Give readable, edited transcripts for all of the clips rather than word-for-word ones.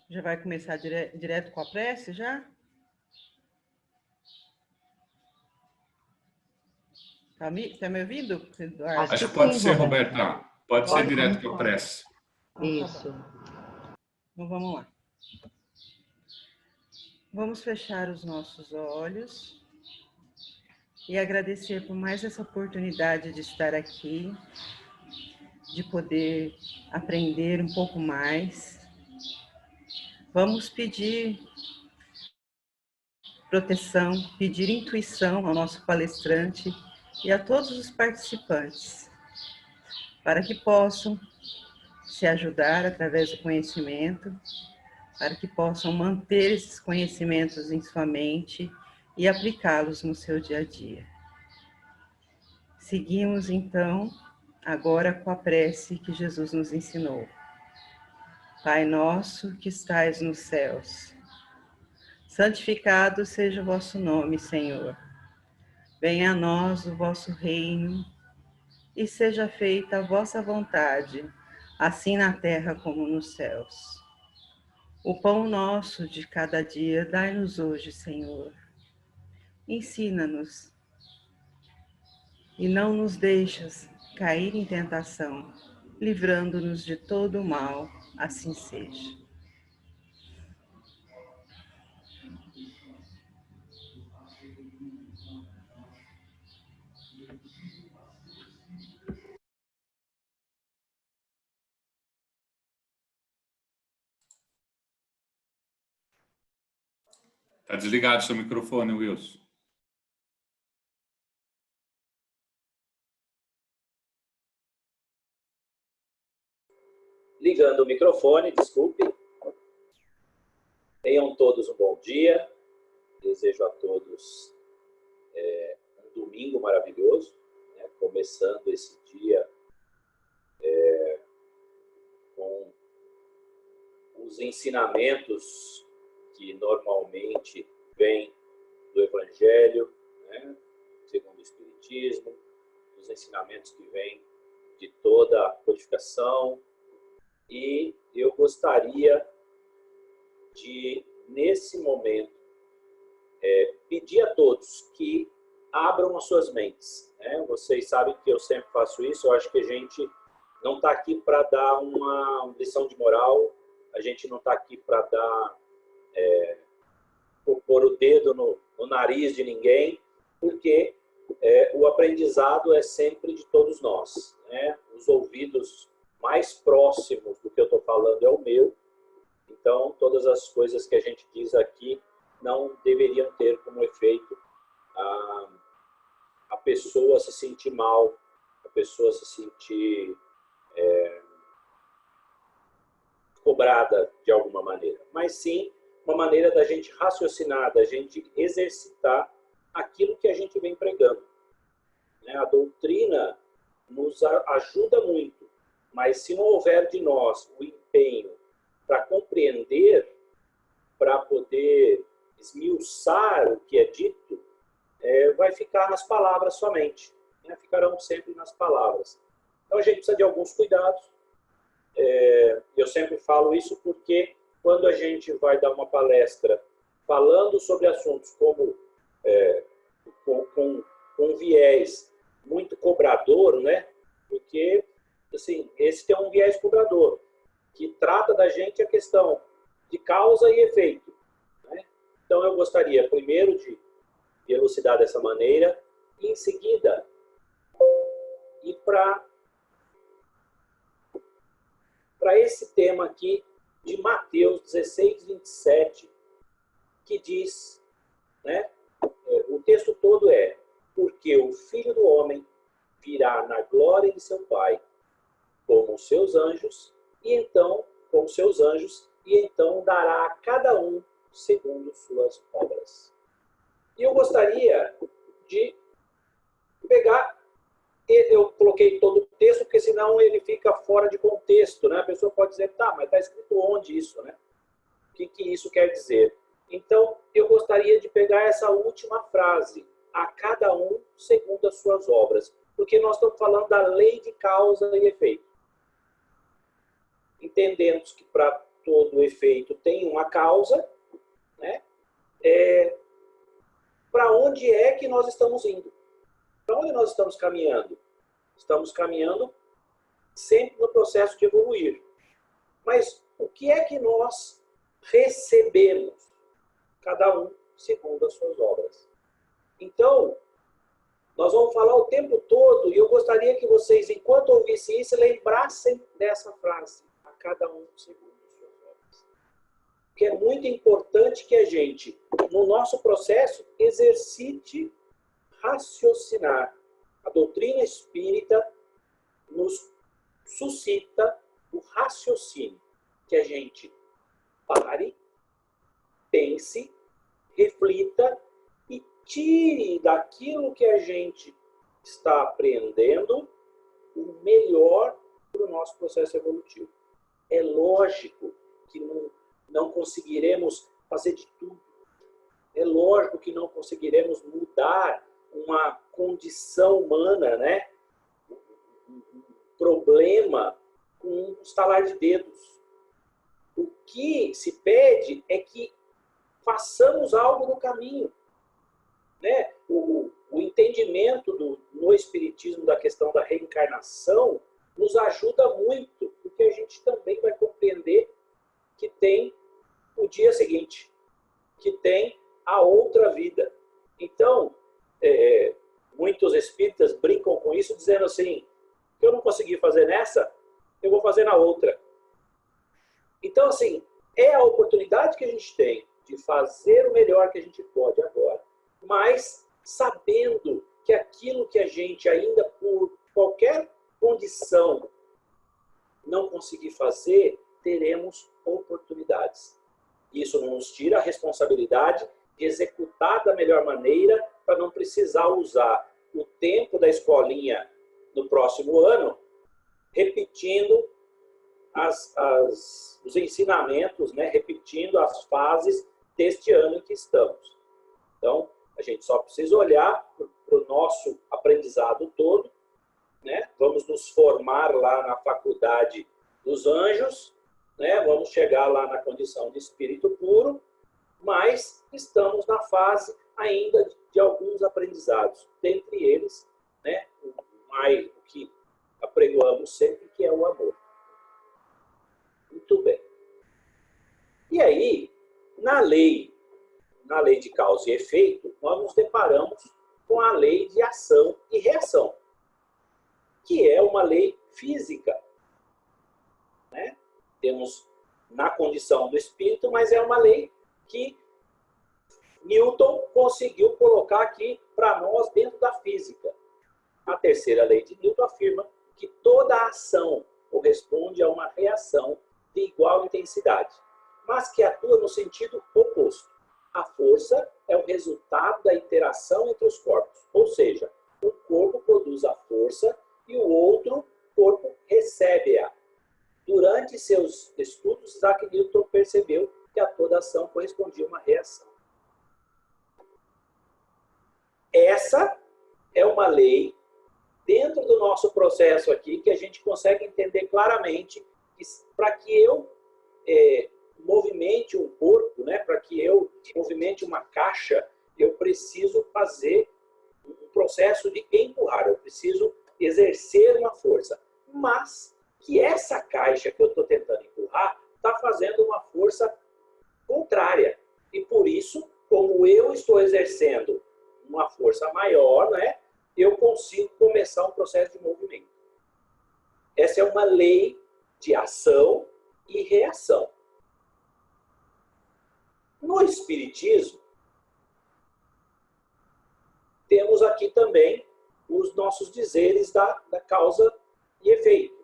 Já vai começar direto com a prece, já? Tá me ouvindo, Eduardo? Acho que pode ser, Roberta. Pode ser direto com a prece. Isso. Então vamos lá. Vamos fechar os nossos olhos e agradecer por mais essa oportunidade de estar aqui, de poder aprender um pouco mais. Vamos pedir proteção, pedir intuição ao nosso palestrante e a todos os participantes, para que possam se ajudar através do conhecimento, para que possam manter esses conhecimentos em sua mente e aplicá-los no seu dia a dia. Seguimos, então, agora com a prece que Jesus nos ensinou. Pai nosso que estais nos céus, santificado seja o vosso nome, Senhor. Venha a nós o vosso reino e seja feita a vossa vontade, assim na terra como nos céus. O pão nosso de cada dia dai-nos hoje, Senhor. Ensina-nos e não nos deixas cair em tentação, livrando-nos de todo o mal, assim seja. Está desligado seu microfone, Wilson. Ligando o microfone, desculpe. Tenham todos um bom dia. Desejo a todos um domingo maravilhoso, né? Começando esse dia com os ensinamentos que normalmente vêm do Evangelho, né? Segundo o Espiritismo, os ensinamentos que vêm de toda a codificação. E eu gostaria de, nesse momento, pedir a todos que abram as suas mentes, né? Vocês sabem que eu sempre faço isso. Eu acho que a gente não está aqui para dar uma lição de moral, a gente não está aqui para dar pôr o dedo no nariz de ninguém, porque o aprendizado é sempre de todos nós, né? Os ouvidos mais próximos do que eu estou falando é o meu, então todas as coisas que a gente diz aqui não deveriam ter como efeito a pessoa se sentir mal, a pessoa se sentir cobrada de alguma maneira, mas sim uma maneira da gente raciocinar, da gente exercitar aquilo que a gente vem pregando. A doutrina nos ajuda muito, mas se não houver de nós o empenho para compreender, para poder esmiuçar o que é dito, vai ficar nas palavras somente, né? Ficarão sempre nas palavras. Então a gente precisa de alguns cuidados. Eu sempre falo isso porque quando a gente vai dar uma palestra falando sobre assuntos como com viés muito cobrador, né? Porque assim, esse tem um viés cobrador que trata da gente a questão de causa e efeito, né? Então eu gostaria primeiro de elucidar dessa maneira e em seguida ir para esse tema aqui de Mateus 16, 27, que diz, né, o texto todo é: porque o Filho do Homem virá na glória de seu Pai com os seus anjos, e então dará a cada um segundo suas obras. E eu gostaria de pegar, eu coloquei todo o texto, porque senão ele fica fora de contexto, né? A pessoa pode dizer, tá, mas está escrito onde isso, né? O que isso quer dizer? Então, eu gostaria de pegar essa última frase, a cada um segundo as suas obras, porque nós estamos falando da lei de causa e efeito. Entendemos que para todo efeito tem uma causa, né? Para onde é que nós estamos indo? Para onde nós estamos caminhando? Estamos caminhando sempre no processo de evoluir. Mas o que é que nós recebemos? Cada um segundo as suas obras. Então, nós vamos falar o tempo todo, e eu gostaria que vocês, enquanto ouvissem isso, lembrassem dessa frase. A cada um segundo as suas obras. Porque é muito importante que a gente, no nosso processo, exercite raciocinar. A doutrina espírita nos suscita o raciocínio. Que a gente pare, pense, reflita e tire daquilo que a gente está aprendendo o melhor para o nosso processo evolutivo. É lógico que não conseguiremos fazer de tudo. É lógico que não conseguiremos mudar uma condição humana, né? Um problema com um estalar de dedos. O que se pede é que façamos algo no caminho. Né? O entendimento no Espiritismo da questão da reencarnação nos ajuda muito, porque a gente também vai compreender que tem o dia seguinte, que tem a outra vida. Então, muitos espíritas brincam com isso, dizendo assim, que eu não consegui fazer nessa, eu vou fazer na outra. Então, assim, é a oportunidade que a gente tem de fazer o melhor que a gente pode agora, mas sabendo que aquilo que a gente ainda, por qualquer condição, não conseguir fazer, teremos oportunidades. Isso não nos tira a responsabilidade de executar da melhor maneira para não precisar usar o tempo da escolinha no próximo ano, repetindo os ensinamentos, né? Repetindo as fases deste ano em que estamos. Então, a gente só precisa olhar para o nosso aprendizado todo, né? Vamos nos formar lá na faculdade dos anjos, né? Vamos chegar lá na condição de espírito puro, mas estamos na fase ainda de alguns aprendizados, dentre eles, né? O que apregoamos sempre, que é o amor. Muito bem. E aí, na lei de causa e efeito, nós nos deparamos com a lei de ação e reação, que é uma lei física. Né? Temos na condição do espírito, mas é uma lei que Newton conseguiu colocar aqui para nós dentro da física. A terceira lei de Newton afirma que toda ação corresponde a uma reação de igual intensidade, mas que atua no sentido oposto. A força é o resultado da interação entre os corpos, ou seja, um corpo produz a força e o outro corpo recebe-a. Durante seus estudos, Isaac Newton percebeu que a toda ação correspondia a uma reação. Essa é uma lei dentro do nosso processo aqui que a gente consegue entender claramente que para que eu movimente um corpo, né, para que eu movimente uma caixa, eu preciso fazer um processo de empurrar, eu preciso exercer uma força. Mas que essa caixa que eu estou tentando empurrar está fazendo uma força contrária. E por isso, como eu estou exercendo uma força maior, né, eu consigo começar um processo de movimento. Essa é uma lei de ação e reação. No Espiritismo, temos aqui também os nossos dizeres da causa e efeito.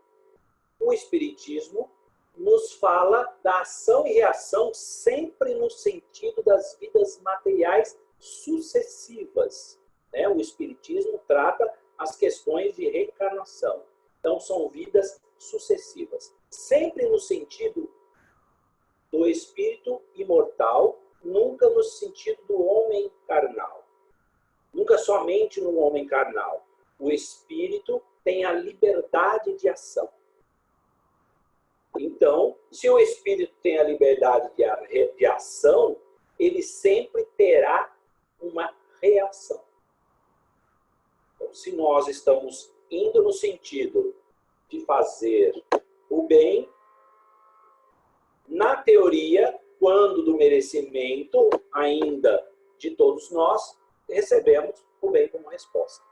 O Espiritismo nos fala da ação e reação sempre no sentido das vidas materiais sucessivas. Né? O Espiritismo trata as questões de reencarnação. Então, são vidas sucessivas. Sempre no sentido do espírito imortal, nunca no sentido do homem carnal. Nunca somente no homem carnal. O espírito tem a liberdade de ação. Então, se o espírito tem a liberdade de ação, ele sempre terá uma reação. Então, se nós estamos indo no sentido de fazer o bem, na teoria, quando do merecimento ainda de todos nós, recebemos o bem como resposta.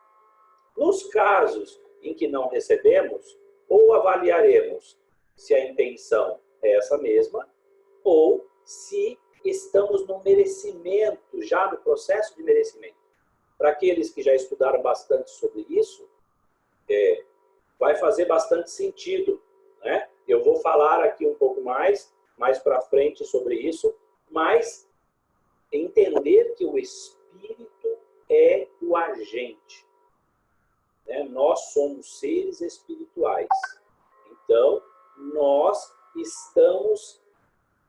Nos casos em que não recebemos, ou avaliaremos se a intenção é essa mesma, ou se estamos no merecimento, já no processo de merecimento. Para aqueles que já estudaram bastante sobre isso, vai fazer bastante sentido, né? Eu vou falar aqui um pouco mais para frente sobre isso, mas entender que o espírito é o agente. Né? Nós somos seres espirituais. Então, nós estamos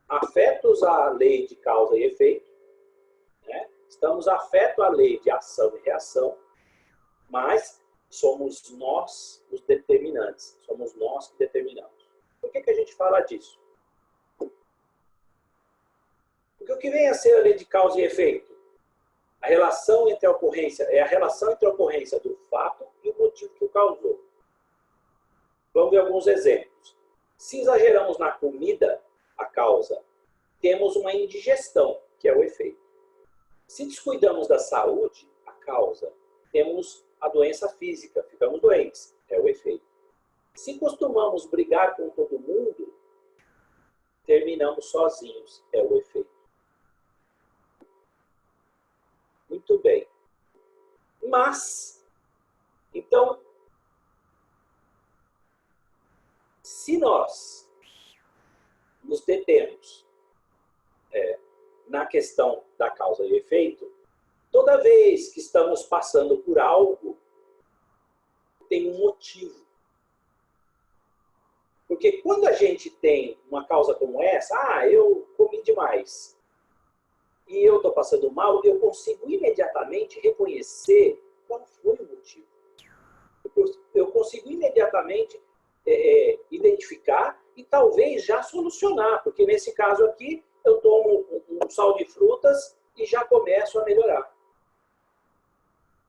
afetos à lei de causa e efeito, né? Estamos afetos à lei de ação e reação, mas somos nós os determinantes, somos nós que determinamos. Por que a gente fala disso? Porque o que vem a ser a lei de causa e efeito? A relação entre a ocorrência, é a relação entre a ocorrência do fato e o motivo que o causou. Vamos ver alguns exemplos. Se exageramos na comida, a causa, temos uma indigestão, que é o efeito. Se descuidamos da saúde, a causa, temos a doença física, ficamos doentes, é o efeito. Se costumamos brigar com todo mundo, terminamos sozinhos, é o efeito. Muito bem. Mas, então, se nós nos detemos na questão da causa e efeito, toda vez que estamos passando por algo, tem um motivo. Porque quando a gente tem uma causa como essa, eu comi demais, e eu estou passando mal, eu consigo imediatamente reconhecer qual foi o motivo. Eu consigo imediatamente identificar e talvez já solucionar, porque nesse caso aqui, eu tomo um sal de frutas e já começo a melhorar.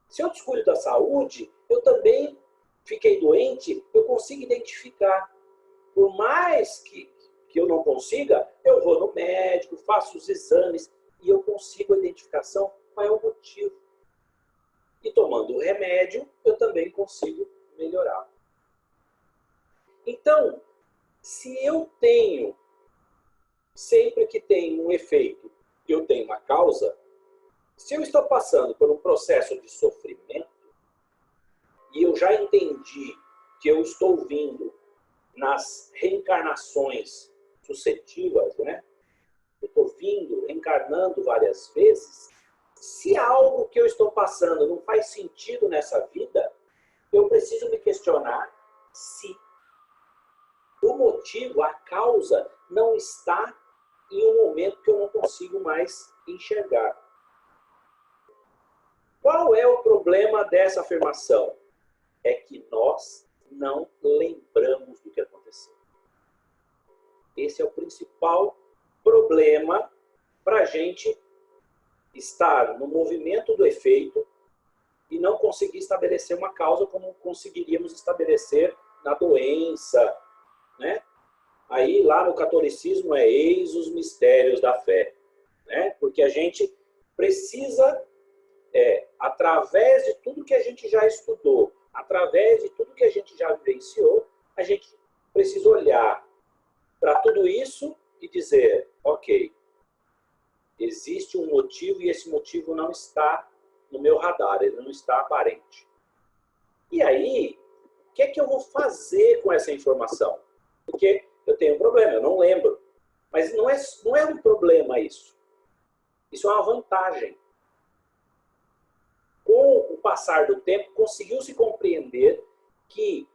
Se eu descuido da saúde, eu também fiquei doente, eu consigo identificar. Por mais que eu não consiga, eu vou no médico, faço os exames e eu consigo a identificação qual é o motivo. E tomando o remédio, eu também consigo melhorar. Então, se eu tenho, sempre que tem um efeito, eu tenho uma causa, se eu estou passando por um processo de sofrimento, e eu já entendi que eu estou vindo nas reencarnações sucessivas, né? Eu estou vindo, reencarnando várias vezes, se algo que eu estou passando não faz sentido nessa vida, eu preciso me questionar se o motivo, a causa, não está em um momento que eu não consigo mais enxergar. Qual é o problema dessa afirmação? É que nós não lembramos do que aconteceu. Esse é o principal problema para a gente estar no movimento do efeito e não conseguir estabelecer uma causa como conseguiríamos estabelecer na doença, né? Aí lá no catolicismo eis os mistérios da fé, né? Porque a gente precisa, através de tudo que a gente já estudou, através de tudo que a gente já vivenciou, a gente precisa olhar para tudo isso e dizer, ok, existe um motivo e esse motivo não está no meu radar, ele não está aparente. E aí, o que é que eu vou fazer com essa informação? Porque eu tenho um problema, eu não lembro. Mas não é um problema isso. Isso é uma vantagem. Com o passar do tempo, conseguiu-se compreender que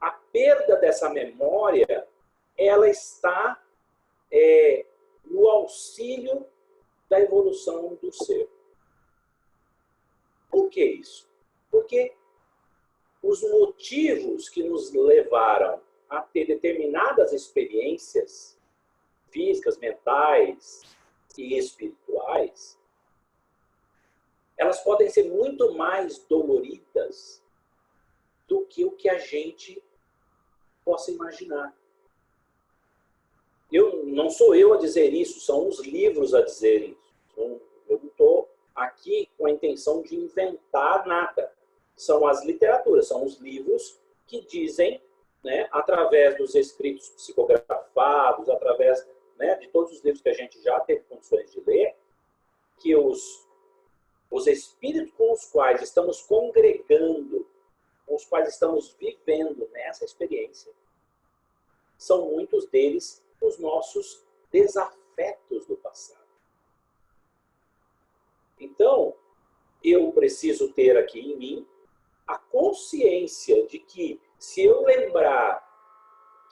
a perda dessa memória, ela está no auxílio da evolução do ser. Por que isso? Porque os motivos que nos levaram a ter determinadas experiências físicas, mentais e espirituais, elas podem ser muito mais doloridas do que o que a gente possa imaginar. Não sou eu a dizer isso, são os livros a dizer isso. Eu não estou aqui com a intenção de inventar nada. São as literaturas, são os livros que dizem, né, através dos escritos psicografados, através, né, de todos os livros que a gente já teve condições de ler, que os espíritos com os quais estamos congregando, com os quais estamos vivendo nessa experiência, são muitos deles os nossos desafetos do passado. Então, eu preciso ter aqui em mim a consciência de que, se eu lembrar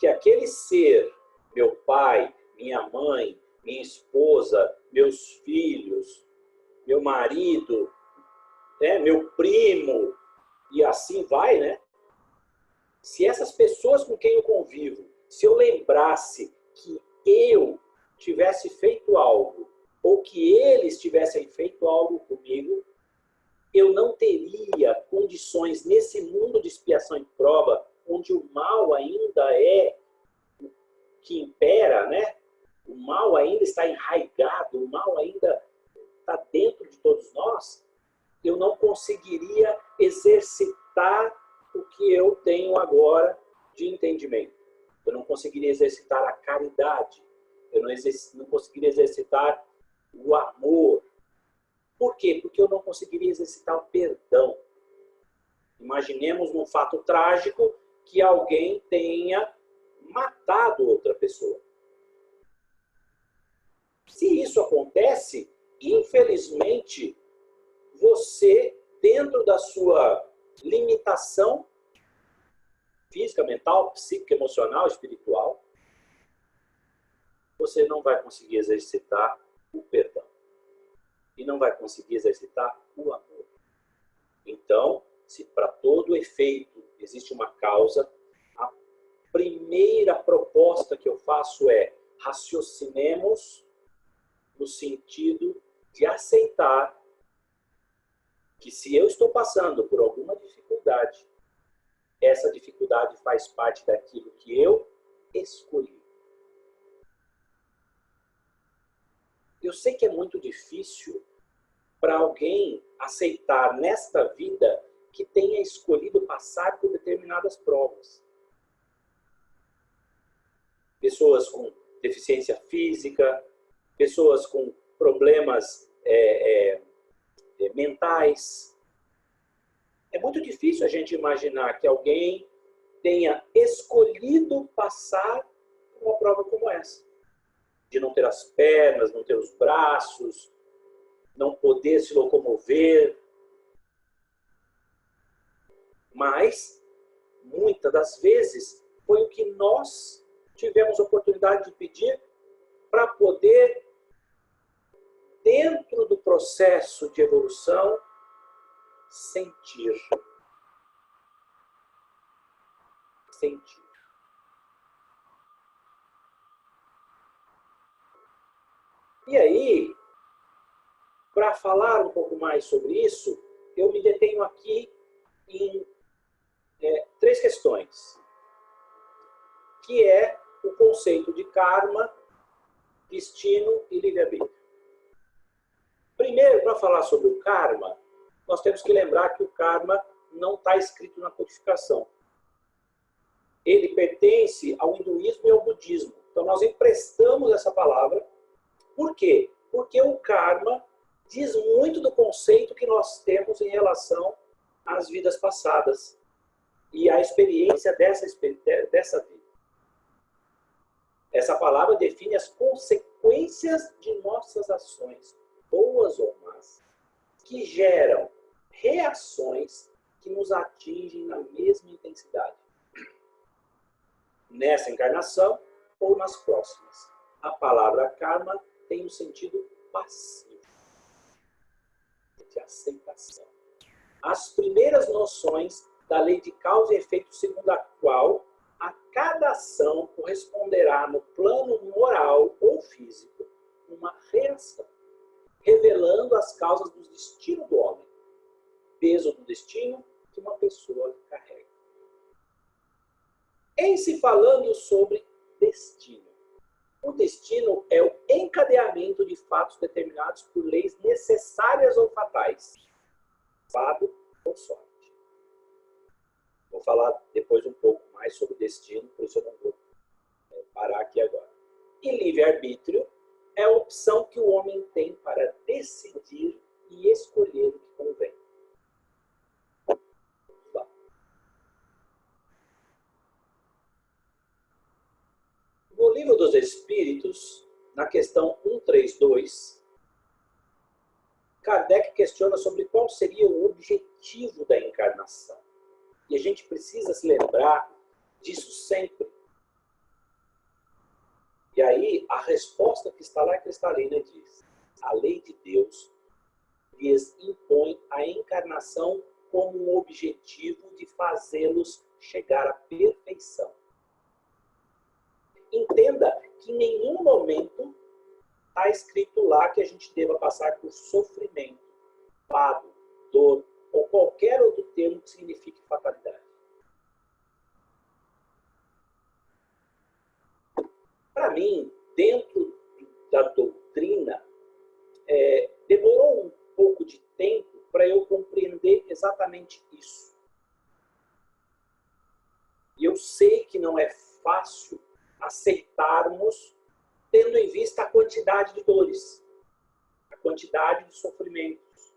que aquele ser, meu pai, minha mãe, minha esposa, meus filhos, meu marido, né, meu primo, e assim vai, né? Se essas pessoas com quem eu convivo, se eu lembrasse que eu tivesse feito algo, ou que eles tivessem feito algo comigo, eu não teria condições nesse mundo de expiação e prova, onde o mal ainda é o que impera, né? O mal ainda está enraizado, o mal ainda está dentro de todos nós, eu não conseguiria exercitar o que eu tenho agora de entendimento. Eu não conseguiria exercitar a caridade. Eu não conseguiria exercitar o amor. Por quê? Porque eu não conseguiria exercitar o perdão. Imaginemos num fato trágico que alguém tenha matado outra pessoa. Se isso acontece, infelizmente, você, dentro da sua limitação física, mental, psíquica, emocional, espiritual, você não vai conseguir exercitar o perdão. E não vai conseguir exercitar o amor. Então, se para todo efeito existe uma causa, a primeira proposta que eu faço é: raciocinemos no sentido de aceitar que, se eu estou passando por alguma dificuldade, essa dificuldade faz parte daquilo que eu escolhi. Eu sei que é muito difícil para alguém aceitar nesta vida que tenha escolhido passar por determinadas provas. Pessoas com deficiência física, pessoas com problemas mentais. É muito difícil a gente imaginar que alguém tenha escolhido passar por uma prova como essa. De não ter as pernas, não ter os braços, não poder se locomover. Mas, muitas das vezes, foi o que nós tivemos oportunidade de pedir para poder, dentro do processo de evolução, sentir. Sentir. E aí, para falar um pouco mais sobre isso, eu me detenho aqui em 3 questões, que é o conceito de karma, destino e livre-arbítrio. Primeiro, para falar sobre o karma, nós temos que lembrar que o karma não está escrito na codificação. Ele pertence ao hinduísmo e ao budismo. Então, nós emprestamos essa palavra. Por quê? Porque o karma diz muito do conceito que nós temos em relação às vidas passadas e à experiência dessa vida. Essa palavra define as consequências de nossas ações, boas ou más, que geram reações que nos atingem na mesma intensidade. Nessa encarnação ou nas próximas. A palavra karma tem um sentido passivo, de aceitação. As primeiras noções da lei de causa e efeito, segundo a qual a cada ação corresponderá no plano moral ou físico uma reação, revelando as causas do destino do homem, peso do destino que uma pessoa carrega. Em se falando sobre destino, o destino é o encadeamento de fatos determinados por leis necessárias ou fatais, azar ou sorte. Vou falar depois um pouco mais sobre destino, por isso eu não vou parar aqui agora. E livre-arbítrio é a opção que o homem tem para decidir e escolher o que convém. Vamos lá. No Livro dos Espíritos, na questão 132, Kardec questiona sobre qual seria o objetivo da encarnação. E a gente precisa se lembrar disso sempre. E aí, a resposta que está lá cristalina diz: a lei de Deus lhes impõe a encarnação como um objetivo de fazê-los chegar à perfeição. Entenda que em nenhum momento está escrito lá que a gente deva passar por sofrimento, fado, dor, ou qualquer outro termo que signifique fatalidade. Para mim, dentro da doutrina, demorou um pouco de tempo para eu compreender exatamente isso. E eu sei que não é fácil aceitarmos, tendo em vista a quantidade de dores, a quantidade de sofrimentos,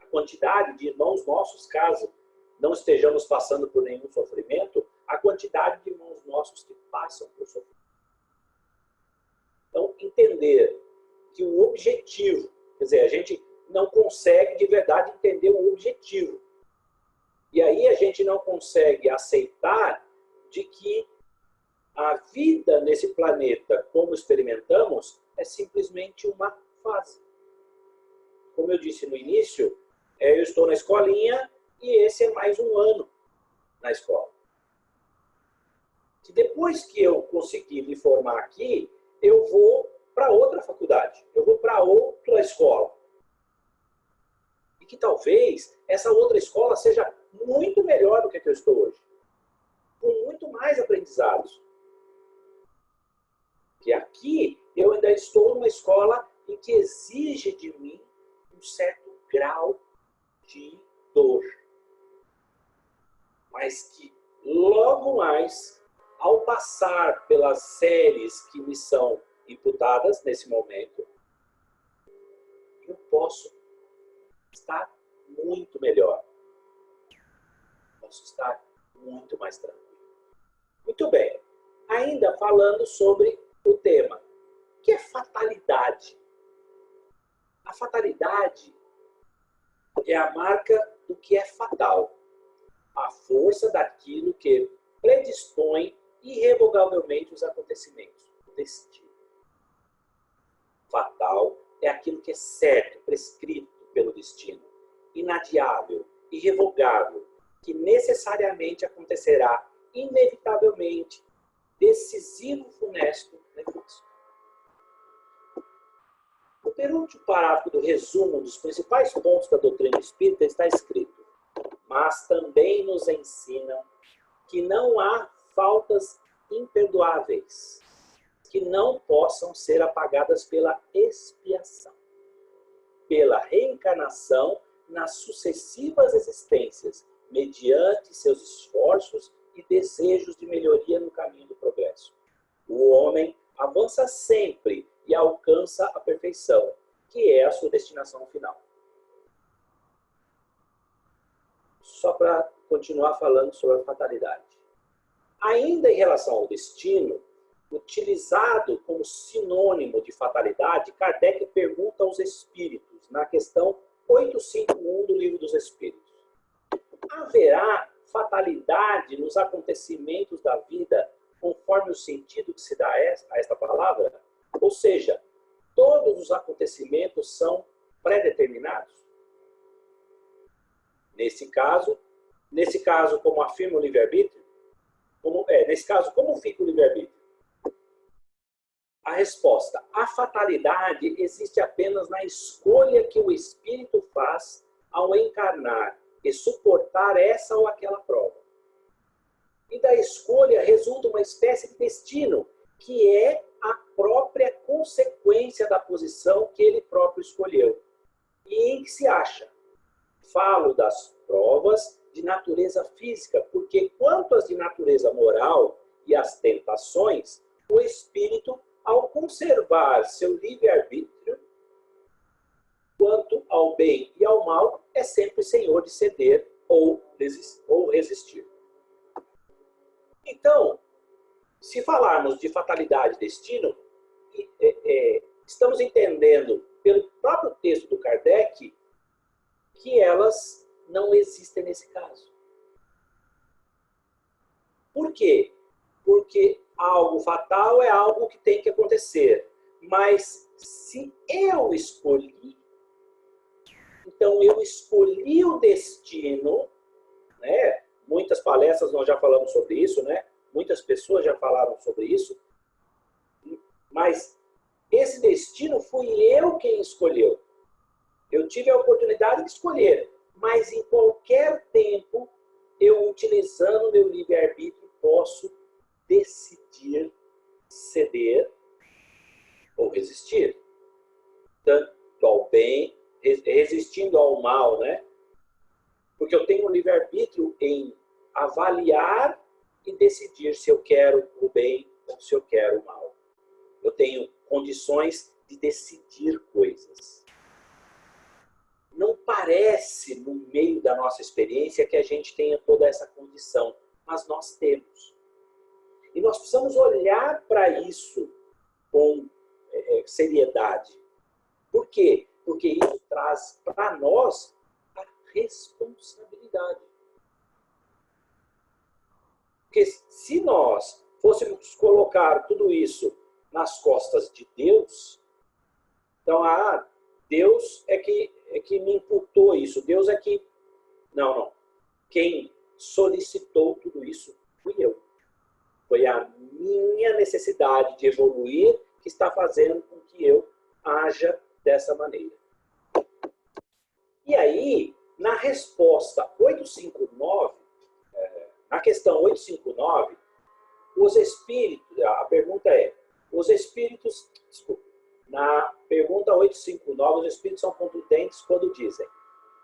a quantidade de irmãos nossos, caso não estejamos passando por nenhum sofrimento, a quantidade de irmãos nossos que passam por sofrimento. Então, entender que o objetivo, quer dizer, a gente não consegue de verdade entender o objetivo. E aí a gente não consegue aceitar de que a vida nesse planeta, como experimentamos, é simplesmente uma fase. Como eu disse no início, eu estou na escolinha e esse é mais um ano na escola. Que depois que eu conseguir me formar aqui, eu vou para outra faculdade, eu vou para outra escola. E que talvez essa outra escola seja muito melhor do que a que eu estou hoje. Com muito mais aprendizados. Que aqui eu ainda estou numa escola em que exige de mim um certo grau de dor. Mas que logo mais, ao passar pelas séries que me são imputadas nesse momento, eu posso estar muito melhor. Posso estar muito mais tranquilo. Muito bem. Ainda falando sobre o tema. O que é fatalidade? A fatalidade é a marca do que é fatal. A força daquilo que predispõe irrevogavelmente os acontecimentos. O destino. Fatal é aquilo que é certo, prescrito pelo destino. Inadiável, irrevogável, que necessariamente acontecerá inevitavelmente, decisivo, funesto, nefasto. No penúltimo parágrafo do resumo dos principais pontos da doutrina espírita está escrito: mas também nos ensinam que não há faltas imperdoáveis que não possam ser apagadas pela expiação, pela reencarnação nas sucessivas existências, mediante seus esforços e desejos de melhoria no caminho do progresso. O homem avança sempre e alcança a perfeição, que é a sua destinação final. Só para continuar falando sobre a fatalidade. Ainda em relação ao destino, utilizado como sinônimo de fatalidade, Kardec pergunta aos espíritos, na questão 851 do Livro dos Espíritos: haverá fatalidade nos acontecimentos da vida conforme o sentido que se dá a esta palavra? Ou seja, todos os acontecimentos são pré-determinados? Nesse caso, como afirma o livre-arbítrio, Nesse caso, como fica o livre-arbítrio? A resposta: a fatalidade existe apenas na escolha que o espírito faz ao encarnar e suportar essa ou aquela prova. E da escolha resulta uma espécie de destino, que é a própria consequência da posição que ele próprio escolheu. E em que se acha? Falo das provas de natureza física, porque quanto às de natureza moral e às tentações, o espírito, ao conservar seu livre-arbítrio, quanto ao bem e ao mal, é sempre senhor de ceder ou resistir. Então, se falarmos de fatalidade e destino, estamos entendendo, pelo próprio texto do Kardec, que elas não existem nesse caso. Por quê? Porque algo fatal é algo que tem que acontecer. Mas se eu escolhi, então eu escolhi o destino, né? Muitas palestras nós já falamos sobre isso, né? Muitas pessoas já falaram sobre isso. Mas esse destino fui eu quem escolheu. Eu tive a oportunidade de escolher, mas em qualquer tempo, eu utilizando meu livre-arbítrio, posso decidir ceder ou resistir. Tanto ao bem, resistindo ao mal, né? Porque eu tenho um livre-arbítrio em avaliar e decidir se eu quero o bem ou se eu quero o mal. Eu tenho condições de decidir coisas. Não parece, no meio da nossa experiência, que a gente tenha toda essa condição, mas nós temos. E nós precisamos olhar para isso com seriedade. Por quê? Porque isso traz para nós a responsabilidade. Porque se nós fôssemos colocar tudo isso nas costas de Deus, então, Deus é que me imputou isso. Deus é que... Não. Quem solicitou tudo isso fui eu. Foi a minha necessidade de evoluir que está fazendo com que eu haja dessa maneira. E aí, na resposta 859, na questão 859, os espíritos... A pergunta é, os espíritos... Desculpa. Na pergunta 859, os espíritos são contundentes quando dizem: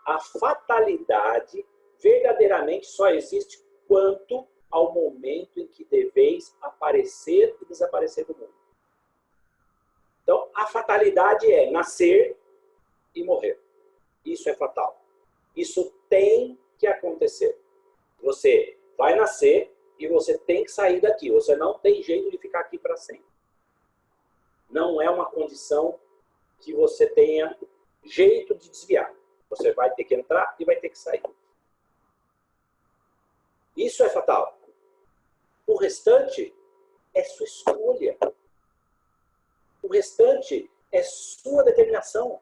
a fatalidade verdadeiramente só existe quanto ao momento em que deveis aparecer e desaparecer do mundo. Então, a fatalidade é nascer e morrer. Isso é fatal. Isso tem que acontecer. Você vai nascer e você tem que sair daqui. Você não tem jeito de ficar aqui para sempre. Não é uma condição que você tenha jeito de desviar. Você vai ter que entrar e vai ter que sair. Isso é fatal. O restante é sua escolha. O restante é sua determinação.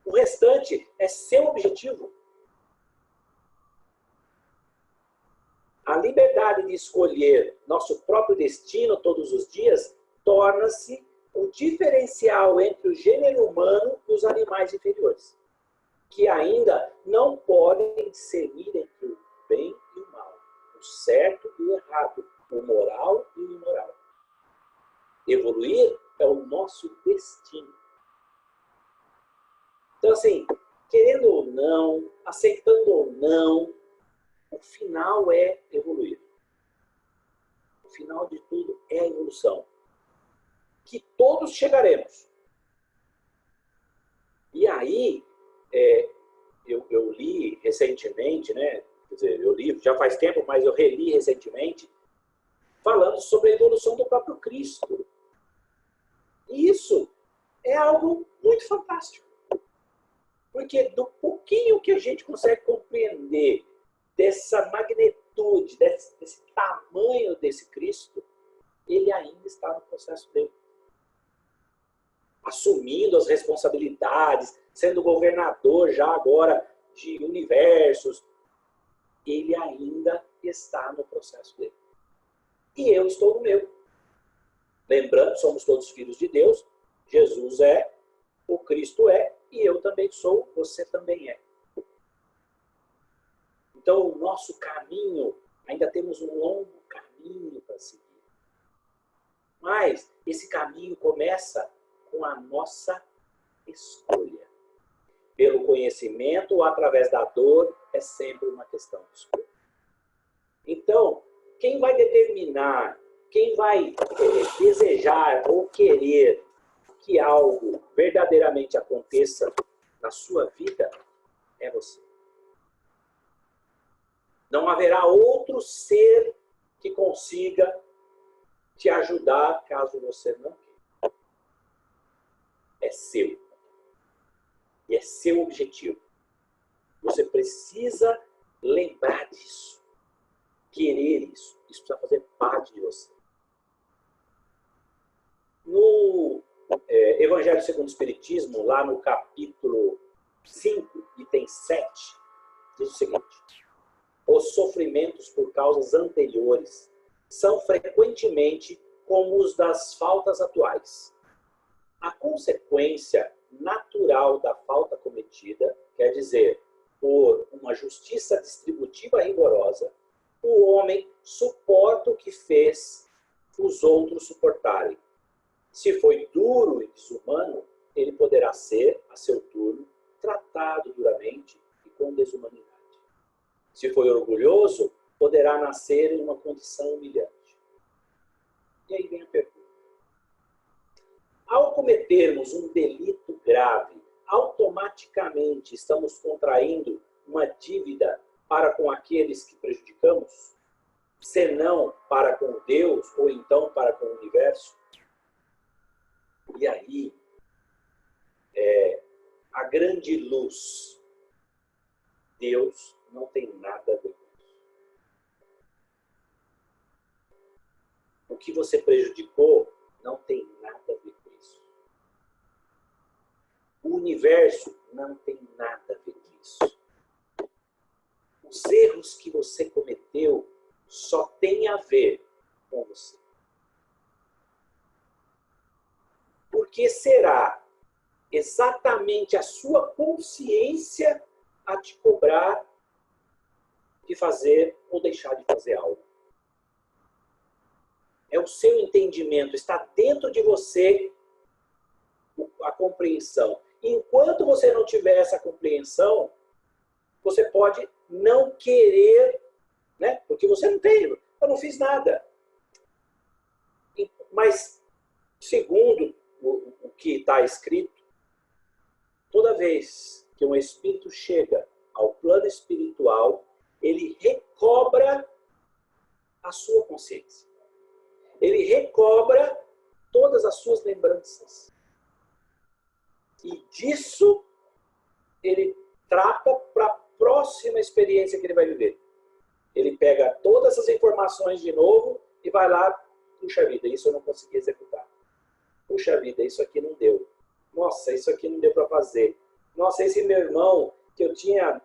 O restante é seu objetivo. A liberdade de escolher nosso próprio destino todos os dias torna-se o diferencial entre o gênero humano e os animais inferiores, que ainda não podem discernir entre o bem e o mal, o certo e o errado, o moral e o imoral. Evoluir é o nosso destino. Então, assim, querendo ou não, aceitando ou não, o final é evoluir. O final de tudo é a evolução. Que todos chegaremos. E aí, eu li recentemente, né? Quer dizer, eu li já faz tempo, mas eu reli recentemente, falando sobre a evolução do próprio Cristo. E isso é algo muito fantástico. Porque do pouquinho que a gente consegue compreender dessa magnitude, desse tamanho desse Cristo, ele ainda está no processo dele. Assumindo as responsabilidades, sendo governador já agora de universos, ele ainda está no processo dele. e eu estou no meu. Lembrando, somos todos filhos de Deus, Jesus é, o Cristo é, e eu também sou, você também é. Então, o nosso caminho, ainda temos um longo caminho para seguir. Mas esse caminho começa com a nossa escolha. Pelo conhecimento ou através da dor, é sempre uma questão de escolha. Então, quem vai determinar, quem vai desejar ou querer que algo verdadeiramente aconteça na sua vida, é você. Não haverá outro ser que consiga te ajudar caso você não queira. É seu. E é seu objetivo. Você precisa lembrar disso. Querer isso. Isso precisa fazer parte de você. No Evangelho segundo o Espiritismo, lá no capítulo 5, item 7, diz o seguinte: os sofrimentos por causas anteriores são frequentemente como os das faltas atuais. A consequência natural da falta cometida, quer dizer, por uma justiça distributiva rigorosa, o homem suporta o que fez os outros suportarem. Se foi duro e desumano, ele poderá ser, a seu turno, tratado duramente e com desumanidade. Se foi orgulhoso, poderá nascer em uma condição humilhante. E aí vem a pergunta. Ao cometermos um delito grave, automaticamente estamos contraindo uma dívida para com aqueles que prejudicamos? Senão para com Deus ou então para com o universo? E aí, a grande luz, Deus não tem nada a ver com isso. O que você prejudicou não tem nada a ver com isso. O universo não tem nada a ver com isso. Os erros que você cometeu só têm a ver com você. Porque será exatamente a sua consciência a te cobrar de fazer ou deixar de fazer algo. É o seu entendimento, está dentro de você a compreensão. Enquanto você não tiver essa compreensão, você pode não querer, né? Porque você não tem, eu não fiz nada. Mas, segundo o que está escrito, toda vez que um espírito chega ao plano espiritual, ele recobra a sua consciência. Ele recobra todas as suas lembranças. E disso ele trata para a próxima experiência que ele vai viver. Ele pega todas essas informações de novo e vai lá, puxa vida, isso eu não consegui executar. Puxa vida, isso aqui não deu. Nossa, isso aqui não deu para fazer. Nossa, esse meu irmão, que eu tinha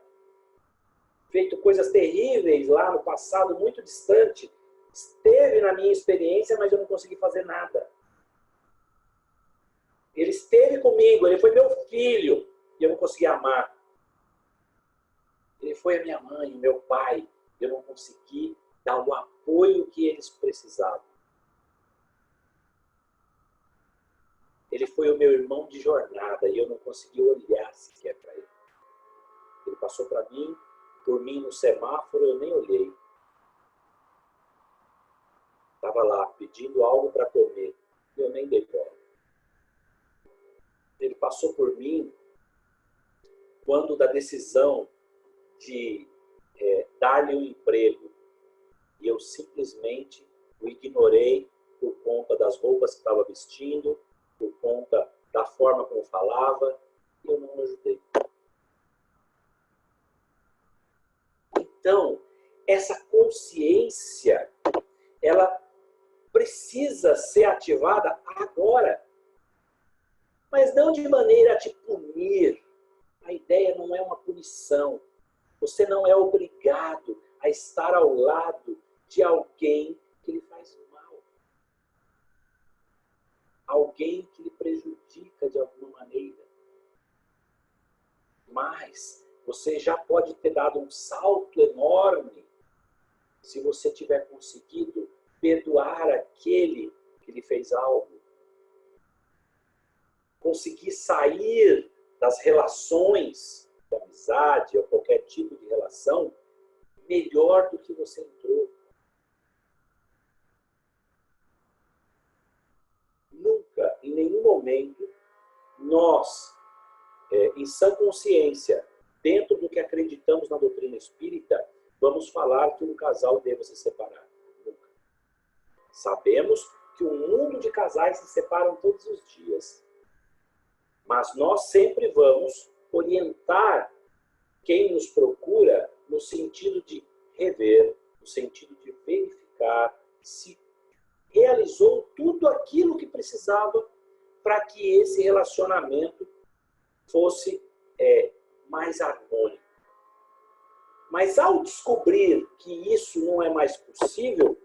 feito coisas terríveis lá no passado, muito distante, esteve na minha experiência, mas eu não consegui fazer nada. Ele esteve comigo, ele foi meu filho, e eu não consegui amar. Ele foi a minha mãe, o meu pai, e eu não consegui dar o apoio que eles precisavam. Ele foi o meu irmão de jornada, e eu não consegui olhar sequer para ele. Ele passou por mim no semáforo, eu nem olhei. Estava lá pedindo algo para comer e eu nem dei bola. Ele passou por mim quando da decisão de dar-lhe um emprego e eu simplesmente o ignorei por conta das roupas que estava vestindo, por conta da forma como falava, e eu não o ajudei. Então, essa consciência, ela precisa ser ativada agora. Mas não de maneira a te punir. A ideia não é uma punição. Você não é obrigado a estar ao lado de alguém que lhe faz mal. Alguém que lhe prejudica de alguma maneira. Mas você já pode ter dado um salto enorme se você tiver conseguido perdoar aquele que lhe fez algo. Conseguir sair das relações de amizade ou qualquer tipo de relação melhor do que você entrou. Nunca, em nenhum momento, nós, em sã consciência, dentro do que acreditamos na doutrina espírita, vamos falar que um casal deva se separar. Nunca. Sabemos que o mundo de casais se separam todos os dias. Mas nós sempre vamos orientar quem nos procura no sentido de rever, no sentido de verificar se realizou tudo aquilo que precisava para que esse relacionamento fosse mais harmônico. Mas ao descobrir que isso não é mais possível,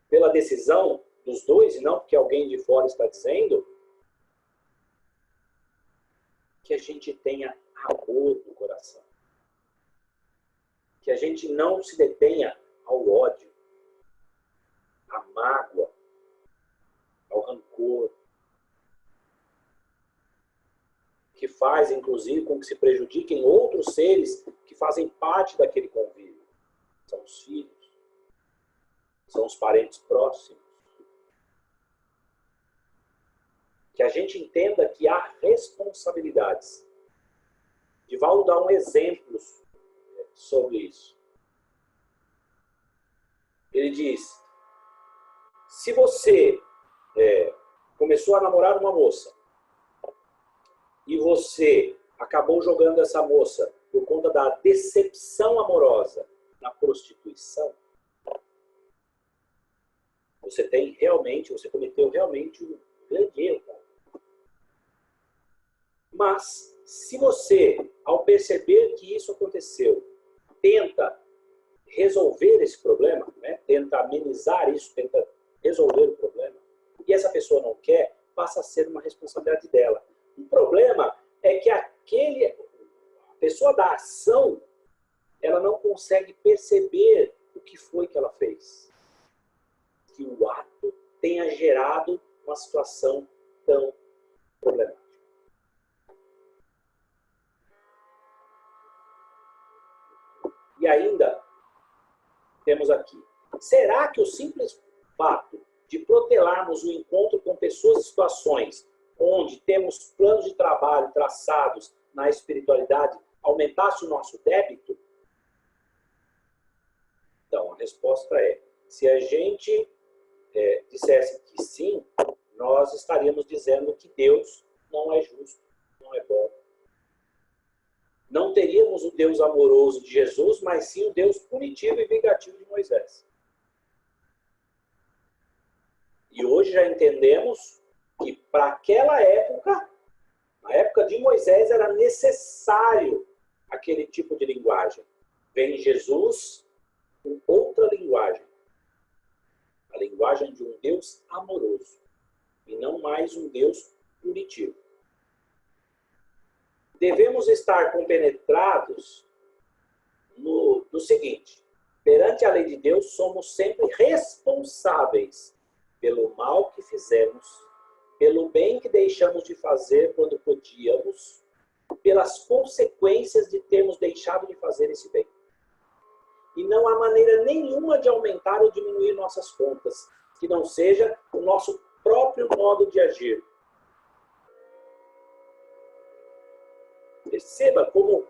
pela decisão dos dois, e não porque alguém de fora está dizendo, que a gente tenha amor no coração. Que a gente não se detenha ao ódio, à mágoa, ao rancor, que faz, inclusive, com que se prejudiquem outros seres que fazem parte daquele convívio. São os filhos, são os parentes próximos. Que a gente entenda que há responsabilidades. Divaldo dá um exemplo sobre isso. Ele diz, se você começou a namorar uma moça e você acabou jogando essa moça por conta da decepção amorosa na prostituição, você cometeu realmente um grande erro. Mas, se você, ao perceber que isso aconteceu, tenta resolver esse problema, né? Tenta amenizar isso, tenta resolver o problema, e essa pessoa não quer, passa a ser uma responsabilidade dela. O problema é que a pessoa da ação, ela não consegue perceber o que foi que ela fez. Que o ato tenha gerado uma situação tão problemática. E ainda temos aqui, será que o simples fato de protelarmos o encontro com pessoas e situações onde temos planos de trabalho traçados na espiritualidade aumentasse o nosso débito? Então, a resposta é, se a gente dissesse que sim, nós estaríamos dizendo que Deus não é justo, não é bom. Não teríamos o Deus amoroso de Jesus, mas sim o Deus punitivo e vingativo de Moisés. E hoje já entendemos que para aquela época, na época de Moisés, era necessário aquele tipo de linguagem. Vem Jesus com outra linguagem. A linguagem de um Deus amoroso. E não mais um Deus punitivo. Devemos estar compenetrados no seguinte: perante a lei de Deus, somos sempre responsáveis pelo mal que fizemos, pelo bem que deixamos de fazer quando podíamos, pelas consequências de termos deixado de fazer esse bem. E não há maneira nenhuma de aumentar ou diminuir nossas contas, que não seja o nosso próprio modo de agir. Perceba como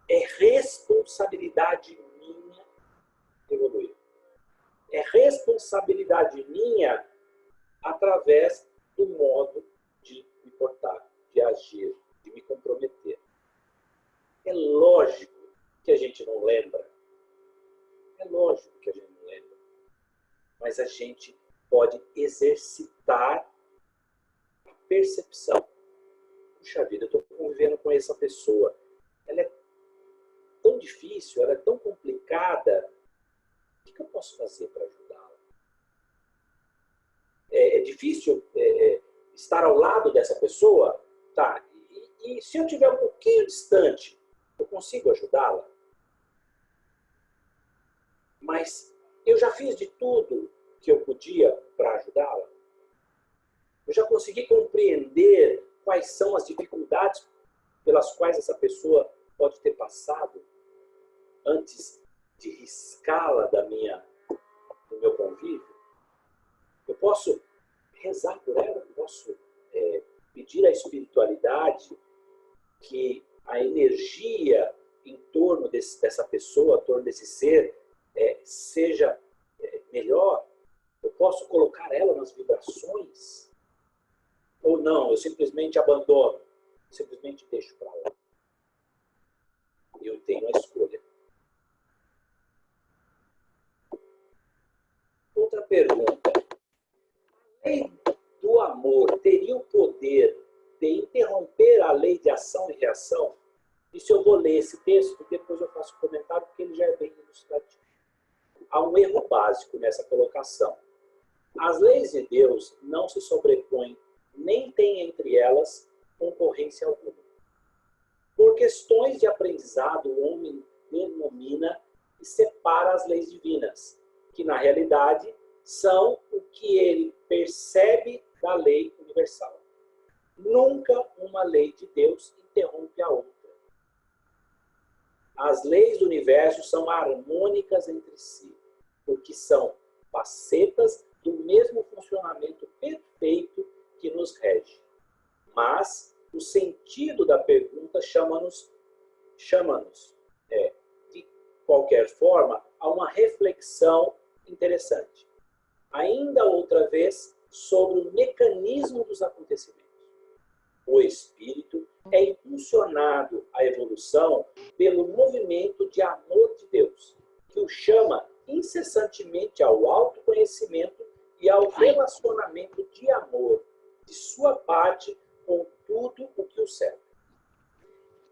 é responsabilidade minha evoluir. É responsabilidade minha através do modo de me portar, de agir, de me comprometer. É lógico que a gente não lembra. É lógico que a gente não lembra. Mas a gente pode exercitar a percepção. Puxa vida, eu estou convivendo com essa pessoa. Ela é tão difícil, ela é tão complicada. O que eu posso fazer para ajudá-la? é difícil estar ao lado dessa pessoa, tá? E se eu estiver um pouquinho distante, eu consigo ajudá-la? Mas eu já fiz de tudo que eu podia para ajudá-la? Eu já consegui compreender quais são as dificuldades pelas quais essa pessoa pode ter passado antes de riscá-la do meu convívio? Eu posso rezar por ela, eu posso pedir à espiritualidade que a energia em torno dessa pessoa, em torno desse ser, seja melhor. Eu posso colocar ela nas vibrações? Ou não, eu simplesmente abandono, simplesmente deixo para lá. Eu tenho a escolha. Outra pergunta. A lei do amor teria o poder de interromper a lei de ação e reação? Isso eu vou ler esse texto, depois eu faço um comentário, porque ele já é bem ilustrativo. Há um erro básico nessa colocação. As leis de Deus não se sobrepõem, nem têm entre elas concorrência alguma. Por questões de aprendizado, o homem denomina e separa as leis divinas, que na realidade são o que ele percebe da lei universal. Nunca uma lei de Deus interrompe a outra. As leis do universo são harmônicas entre si, porque são facetas do mesmo funcionamento perfeito que nos rege. Mas o sentido da pergunta chama-nos, de qualquer forma, a uma reflexão interessante. Ainda outra vez, sobre o mecanismo dos acontecimentos. O espírito é impulsionado à evolução pelo movimento de amor de Deus, que o chama incessantemente ao autoconhecimento e ao relacionamento de amor de sua parte com tudo o que o cerca.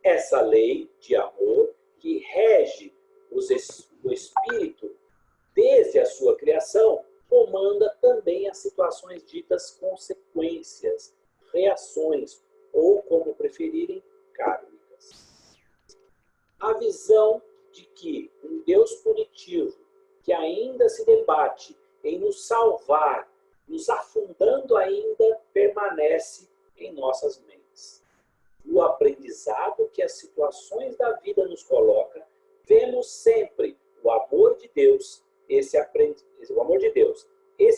Essa lei de amor que rege o espírito desde a sua criação comanda também as situações ditas consequências, reações ou, como preferirem, kármicas. A visão de que um Deus punitivo que ainda se debate em nos salvar, nos afundando ainda, permanece em nossas mentes. No aprendizado que as situações da vida nos colocam, vemos sempre o amor de Deus. Esse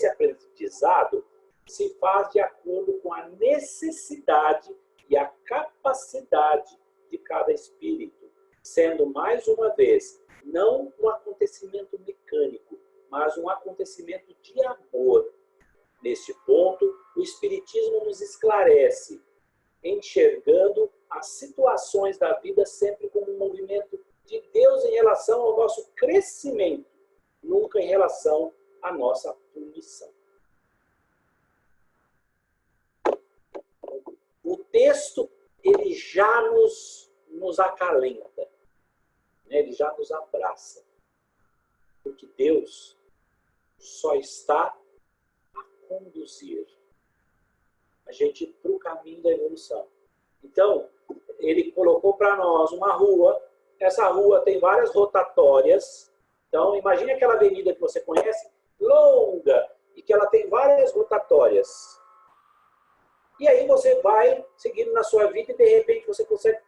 aprendizado se faz de acordo com a necessidade e a capacidade de cada espírito, sendo mais uma vez não um acontecimento mecânico, mas um acontecimento de amor. Neste ponto, o Espiritismo nos esclarece, enxergando as situações da vida sempre como um movimento de Deus em relação ao nosso crescimento, nunca em relação à nossa punição. O texto, ele já nos acalenta, né? Ele já nos abraça, porque Deus só está a conduzir a gente para o caminho da evolução. Então, ele colocou para nós uma rua, essa rua tem várias rotatórias. Então, imagine aquela avenida que você conhece, longa, e que ela tem várias rotatórias. E aí você vai seguindo na sua vida e, de repente, você consegue,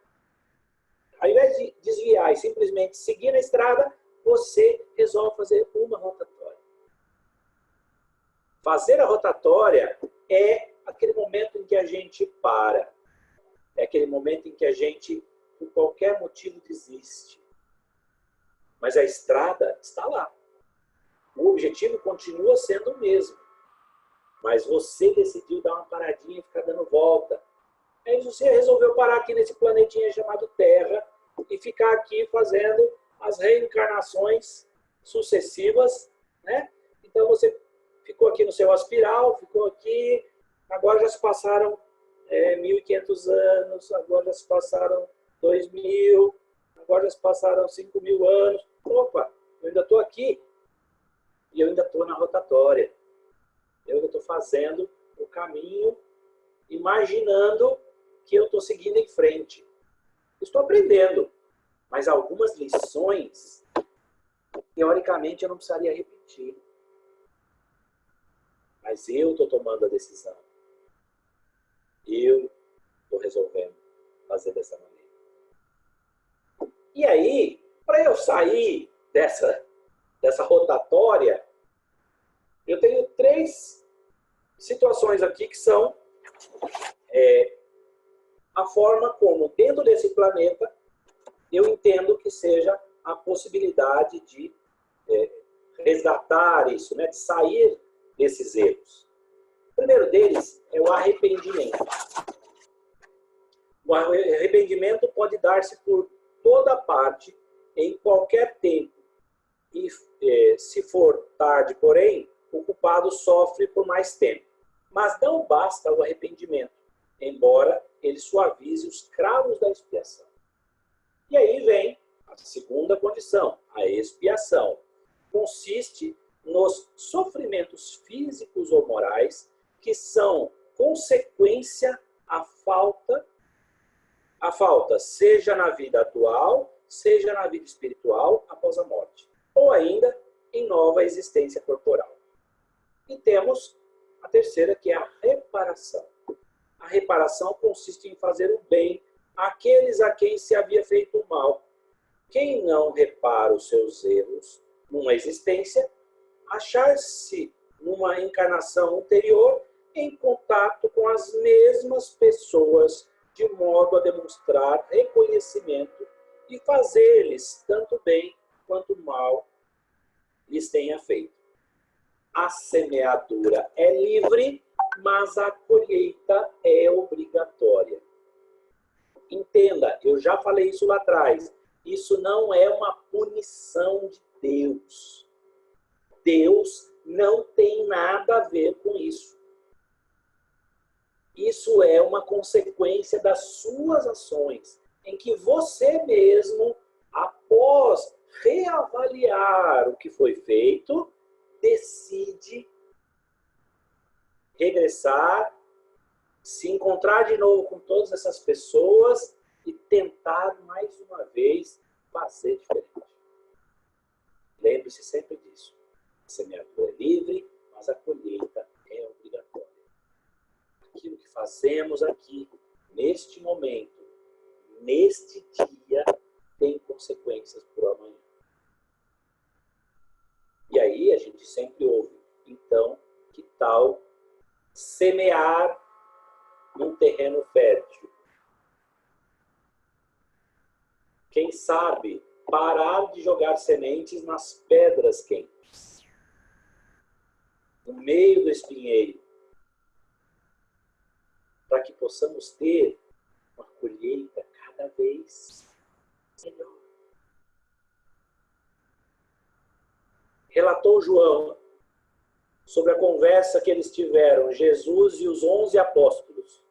ao invés de desviar e simplesmente seguir na estrada, você resolve fazer uma rotatória. Fazer a rotatória é aquele momento em que a gente para. É aquele momento em que a gente, por qualquer motivo, desiste. Mas a estrada está lá. O objetivo continua sendo o mesmo. Mas você decidiu dar uma paradinha e ficar dando volta. Aí você resolveu parar aqui nesse planetinha chamado Terra e ficar aqui fazendo as reencarnações sucessivas, né? Então você ficou aqui no seu aspiral, ficou aqui, agora já se passaram 1.500 anos, agora já se passaram 2.000, agora já se passaram 5.000 anos. Opa, eu ainda estou aqui e eu ainda estou na rotatória. Eu estou fazendo o caminho, imaginando que eu estou seguindo em frente. Estou aprendendo, mas algumas lições, teoricamente, eu não precisaria repetir. Mas eu estou tomando a decisão. Eu estou resolvendo fazer dessa maneira. E aí, para eu sair dessa rotatória, eu tenho 3 situações aqui que são a forma como, dentro desse planeta, eu entendo que seja a possibilidade de resgatar isso, né? De sair desses erros. O primeiro deles é o arrependimento. O arrependimento pode dar-se por toda parte, em qualquer tempo. E se for tarde, porém, o culpado sofre por mais tempo. Mas não basta o arrependimento, embora ele suavize os cravos da expiação. E aí vem a segunda condição, a expiação. Consiste nos sofrimentos físicos ou morais que são consequência à falta, seja na vida atual, seja na vida espiritual após a morte, ou ainda em nova existência corporal. E temos a terceira, que é a reparação. A reparação consiste em fazer o bem àqueles a quem se havia feito o mal. Quem não repara os seus erros numa existência, achar-se numa encarnação anterior em contato com as mesmas pessoas, de modo a demonstrar reconhecimento e fazer-lhes tanto bem quanto mal lhes tenha feito. A semeadura é livre, mas a colheita é obrigatória. Entenda, eu já falei isso lá atrás. Isso não é uma punição de Deus. Deus não tem nada a ver com isso. Isso é uma consequência das suas ações, em que você mesmo, após reavaliar o que foi feito, decide regressar, se encontrar de novo com todas essas pessoas e tentar mais uma vez fazer diferente. Lembre-se sempre disso. A semeadura é livre, mas a colheita é obrigatória. Aquilo que fazemos aqui, neste momento, neste dia, tem consequências para o amanhã. E aí a gente sempre ouve, então, que tal semear num terreno fértil? Quem sabe parar de jogar sementes nas pedras quentes, no meio do espinheiro, para que possamos ter uma colheita cada vez melhor. Relatou João sobre a conversa que eles tiveram, Jesus e os 11 apóstolos.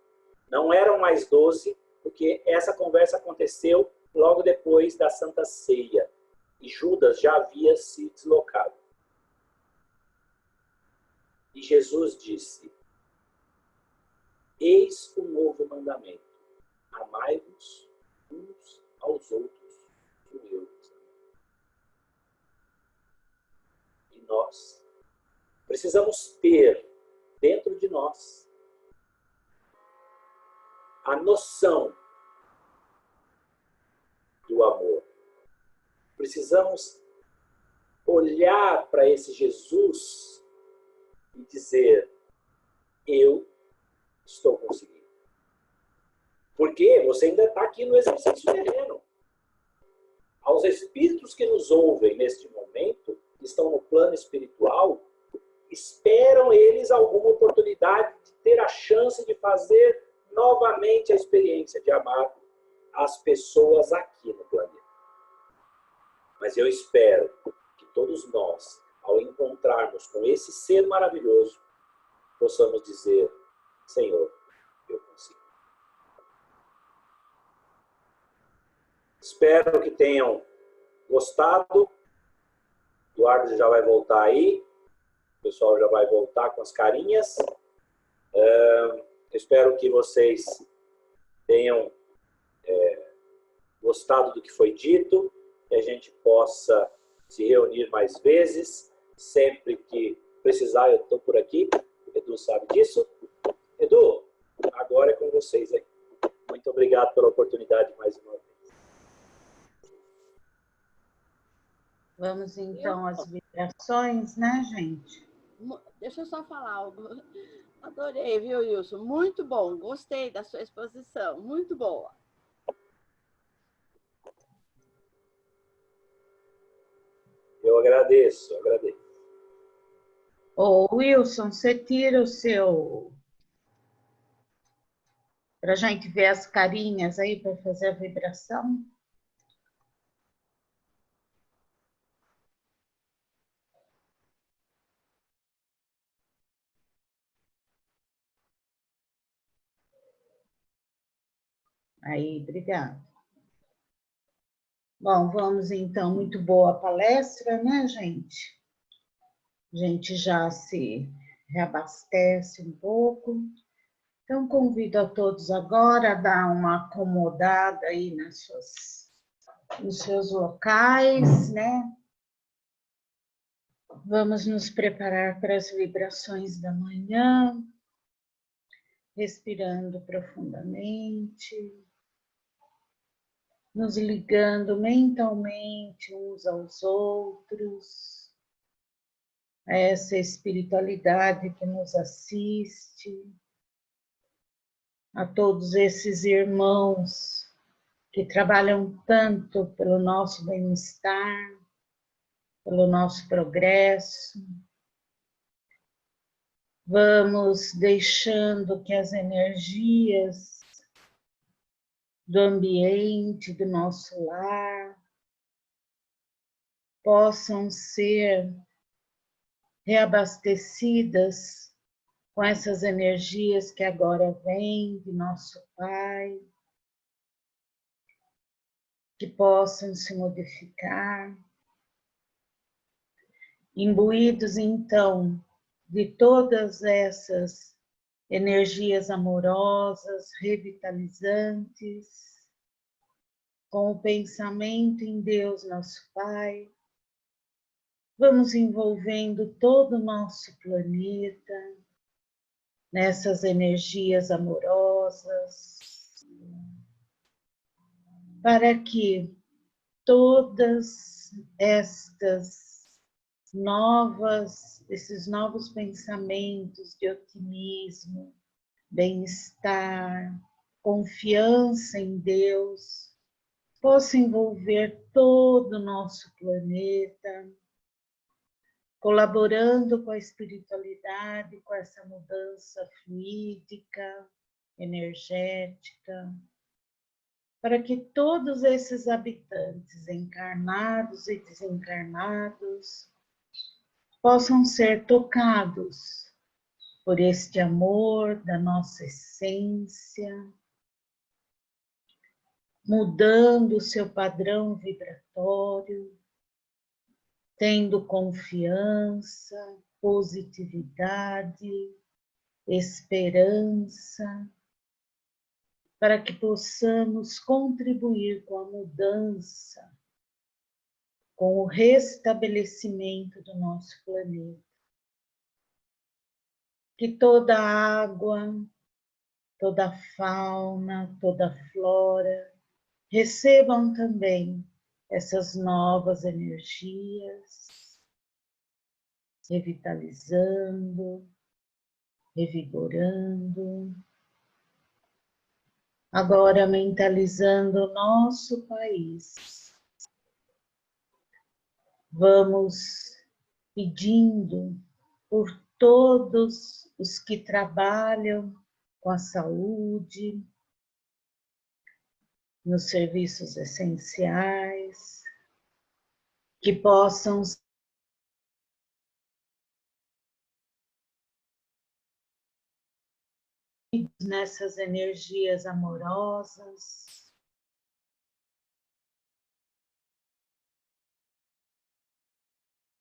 Não eram mais 12, porque essa conversa aconteceu logo depois da Santa Ceia. E Judas já havia se deslocado. E Jesus disse: eis o novo mandamento. Amai-vos uns aos outros, como eu vos amo. E nós precisamos ter dentro de nós a noção do amor. Precisamos olhar para esse Jesus e dizer: eu estou conseguindo. Porque você ainda está aqui no exercício terreno. Aos espíritos que nos ouvem neste momento, que estão no plano espiritual, esperam eles alguma oportunidade de ter a chance de fazer novamente a experiência de amar as pessoas aqui no planeta. Mas eu espero que todos nós, ao encontrarmos com esse ser maravilhoso, possamos dizer: Senhor, eu consigo. Espero que tenham gostado. Eduardo já vai voltar aí. O pessoal já vai voltar com as carinhas. Espero que vocês tenham gostado do que foi dito, que a gente possa se reunir mais vezes. Sempre que precisar, eu estou por aqui. O Edu sabe disso. Edu, agora é com vocês aí. Muito obrigado pela oportunidade mais uma vez. Vamos então às vibrações, né, gente? Deixa eu só falar algo. Adorei, viu, Wilson? Muito bom. Gostei da sua exposição. Muito boa. Eu agradeço, agradeço. Ô, Wilson, você tira o seu... Para a gente ver as carinhas aí para fazer a vibração. Aí, obrigada. Bom, vamos então, muito boa a palestra, né, gente? A gente já se reabastece um pouco. Então, convido a todos agora a dar uma acomodada aí nos seus locais, né? Vamos nos preparar para as vibrações da manhã, respirando profundamente, nos ligando mentalmente uns aos outros, a essa espiritualidade que nos assiste, a todos esses irmãos que trabalham tanto pelo nosso bem-estar, pelo nosso progresso. Vamos deixando que as energias do ambiente, do nosso lar, possam ser reabastecidas com essas energias que agora vêm de nosso Pai, que possam se modificar, imbuídos então de todas essas energias amorosas, revitalizantes, com o pensamento em Deus, nosso Pai. Vamos envolvendo todo o nosso planeta nessas energias amorosas, para que todas esses novos pensamentos de otimismo, bem-estar, confiança em Deus, possam envolver todo o nosso planeta, colaborando com a espiritualidade, com essa mudança fluídica, energética, para que todos esses habitantes, encarnados e desencarnados, possam ser tocados por este amor da nossa essência, mudando o seu padrão vibratório, tendo confiança, positividade, esperança, para que possamos contribuir com a mudança, com o restabelecimento do nosso planeta. Que toda a água, toda a fauna, toda a flora recebam também essas novas energias, revitalizando, revigorando. Agora mentalizando o nosso país. Vamos pedindo por todos os que trabalham com a saúde, nos serviços essenciais, que possam nessas energias amorosas,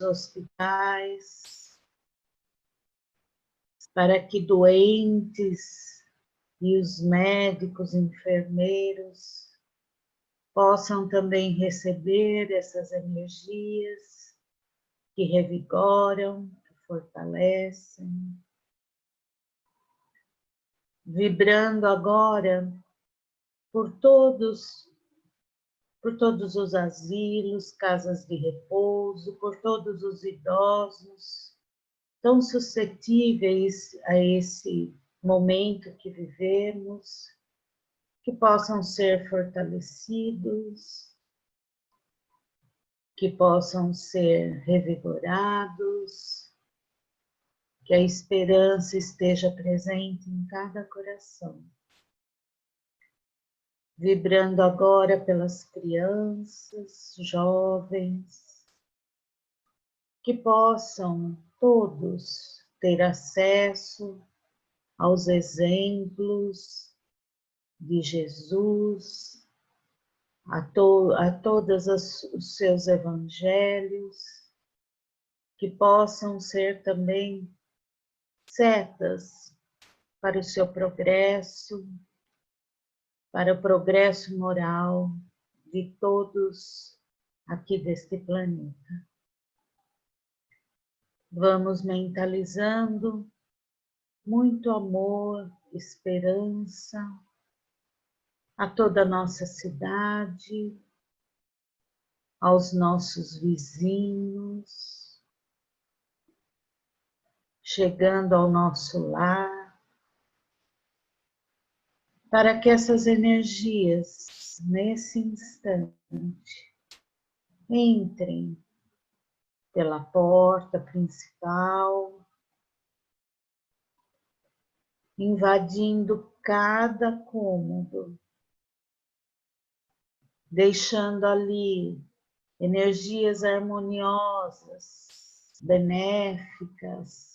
hospitais, para que doentes e os médicos, enfermeiros possam também receber essas energias que revigoram, que fortalecem. Vibrando agora por todos os asilos, casas de repouso, por todos os idosos, tão suscetíveis a esse momento que vivemos, que possam ser fortalecidos, que possam ser revigorados, que a esperança esteja presente em cada coração. Vibrando agora pelas crianças, jovens, que possam todos ter acesso aos exemplos de Jesus, a todos os seus evangelhos, que possam ser também setas para o seu progresso, para o progresso moral de todos aqui deste planeta. Vamos mentalizando muito amor, esperança a toda a nossa cidade, aos nossos vizinhos, chegando ao nosso lar, para que essas energias, nesse instante, entrem pela porta principal, invadindo cada cômodo, deixando ali energias harmoniosas, benéficas,